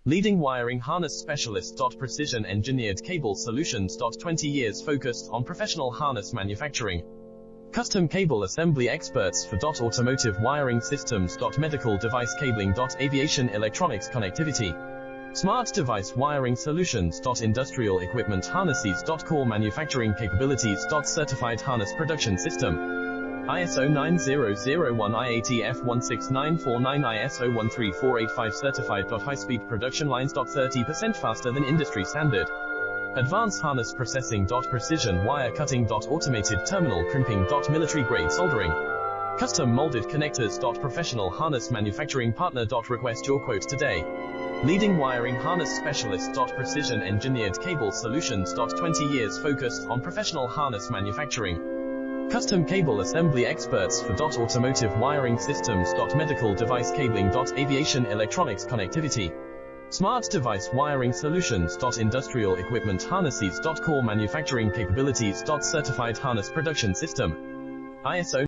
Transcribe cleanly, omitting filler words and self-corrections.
Leading wiring harness specialist. Precision engineered cable solutions. 20 years focused on professional harness manufacturing. Custom cable assembly experts for automotive wiring systems. Medical device cabling. Aviation electronics connectivity. Smart device wiring solutions. Industrial equipment harnesses. Core manufacturing capabilities. Certified harness production system. ISO 9001 IATF 16949 ISO 13485 certified. High-speed production lines. 30% faster than industry standard. Advanced harness processing. Precision wire cutting. Automated terminal crimping. Military grade soldering. Custom molded connectors. Professional harness manufacturing partner. Request your quote today. Leading wiring harness specialist. Precision engineered cable solutions. 20 years focused on professional harness manufacturing. Custom cable assembly experts for automotive wiring systems. Medical device cabling. Aviation electronics connectivity. Smart device wiring solutions. Industrial equipment harnesses. Core manufacturing capabilities. Certified harness production system. ISO